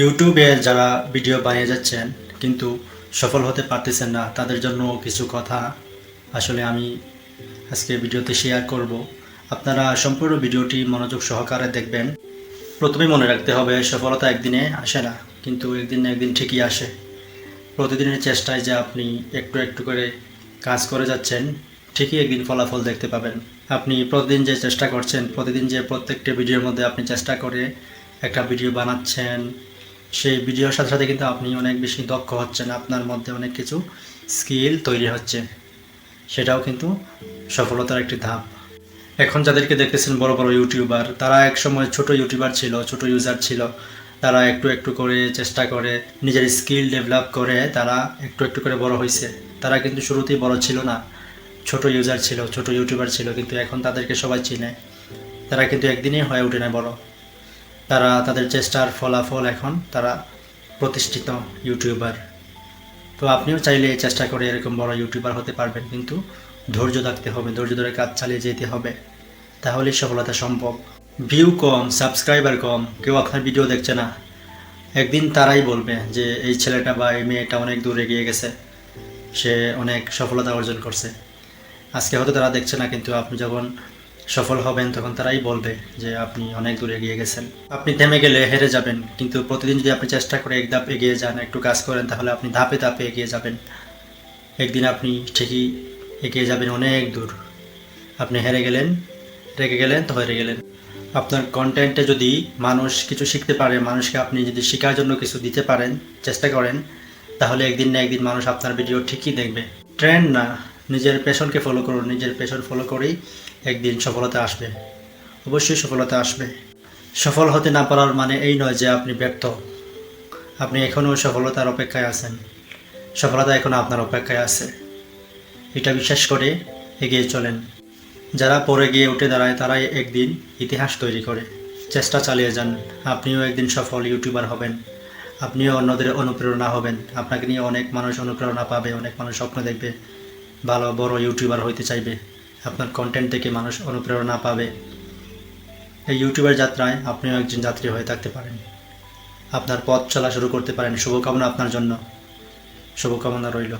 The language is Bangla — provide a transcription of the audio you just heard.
ইউটিউবে যারা ভিডিও বানিয়ে যাচ্ছেন কিন্তু সফল হতে পারতেছেন না, তাদের জন্য কিছু কথা আসলে আমি আজকে ভিডিওতে শেয়ার করব। আপনারা সম্পূর্ণ ভিডিওটি মনোযোগ সহকারে দেখবেন। প্রথমেই মনে রাখতে হবে, সফলতা একদিনে আসে না, কিন্তু একদিন না একদিন ঠিকই আসে। প্রতিদিনের চেষ্টায় যে আপনি একটু একটু করে কাজ করে যাচ্ছেন, ঠিকই একদিন ফলাফল দেখতে পাবেন। আপনি প্রতিদিন যে চেষ্টা করছেন, প্রতিদিন যে প্রত্যেকটা ভিডিওর মধ্যে আপনি চেষ্টা করে একটা ভিডিও বানাচ্ছেন, সেই ভিডিওর সাথে সাথে কিন্তু আপনি অনেক বেশি দক্ষ হচ্ছেন, আপনার মধ্যে অনেক কিছু স্কিল তৈরি হচ্ছে, সেটাও কিন্তু সফলতার একটি ধাপ। এখন যাদেরকে দেখতেছেন বড় বড় ইউটিউবার, তারা এক সময় ছোট ইউটিউবার ছিল, ছোট ইউজার ছিল। তারা একটু একটু করে চেষ্টা করে নিজের স্কিল ডেভেলপ করে তারা একটু একটু করে বড় হয়েছে। তারা কিন্তু শুরুতেই বড় ছিল না, ছোট ইউজার ছিল, ছোট ইউটিউবার ছিল, কিন্তু এখন তাদেরকে সবাই চিনে। তারা কিন্তু একদিনেই হয়ে ওঠে না বড়। তারা তাদের চেষ্টার ফলাফল এখন তারা প্রতিষ্ঠিত ইউটিউবার। তো আপনিও চাইলে চেষ্টা করে এরকম বড় ইউটিউবার হতে পারবেন, কিন্তু ধৈর্য থাকতে হবে, ধৈর্য ধরে কাজ চালিয়ে যেতে হবে, তাহলেই সফলতা সম্ভব। ভিউ কম, সাবস্ক্রাইবার কম, কেউ আপনার ভিডিও দেখছে না, একদিন তারাই বলবে যে এই ছেলেটা বা এই মেয়েটা অনেক দূর এগিয়ে গেছে, সে অনেক সফলতা অর্জন করছে। আজকে হয়তো তারা দেখছে না, কিন্তু আপনি যখন সফল হবেন তখন তারাই বলবে যে আপনি অনেক দূর এগিয়ে গেছেন। আপনি থেমে গেলে হেরে যাবেন, কিন্তু প্রতিদিন যদি আপনি চেষ্টা করে এক ধাপ এগিয়ে যান, একটু কাজ করেন, তাহলে আপনি ধাপে ধাপে এগিয়ে যাবেন। একদিন আপনি ঠিকই এগিয়ে যাবেন অনেক দূর। আপনি হেরে গেলেন, রেগে গেলেন তো হেরে গেলেন। আপনার কন্টেন্টে যদি মানুষ কিছু শিখতে পারে, মানুষকে আপনি যদি শেখার জন্য কিছু দিতে পারেন, চেষ্টা করেন, তাহলে একদিন না একদিন মানুষ আপনার ভিডিও ঠিকই দেখবে। ট্রেন্ড না, নিজের প্যাশনকে ফলো করুন, নিজের প্যাশন ফলো করেই একদিন সফলতা আসবে, অবশ্যই সফলতা আসবে। সফল হতে না পারার মানে এই নয় যে আপনি ব্যর্থ। আপনি এখনও সফলতার অপেক্ষায় আছেন, সফলতা এখনও আপনার অপেক্ষায় আছে। এটা বিশ্বাস করে এগিয়ে চলেন। যারা পরে গিয়ে উঠে দাঁড়ায় তারাই একদিন ইতিহাস তৈরি করে। চেষ্টা চালিয়ে যান, আপনিও একদিন সফল ইউটিউবার হবেন, আপনিও অন্যদের অনুপ্রেরণা হবেন। আপনাকে নিয়ে অনেক মানুষ অনুপ্রেরণা পাবে, অনেক মানুষ স্বপ্ন দেখবে, ভালো বড় ইউটিউবার হইতে চাইবে। আপনার কন্টেন্ট থেকে মানুষ অনুপ্রেরণা পাবে। এই ইউটিউবের যাত্রায় আপনিও একজন যাত্রী হয়ে থাকতে পারেন, আপনার পথ চলা শুরু করতে পারেন। শুভকামনা আপনার জন্য, শুভকামনা রইল।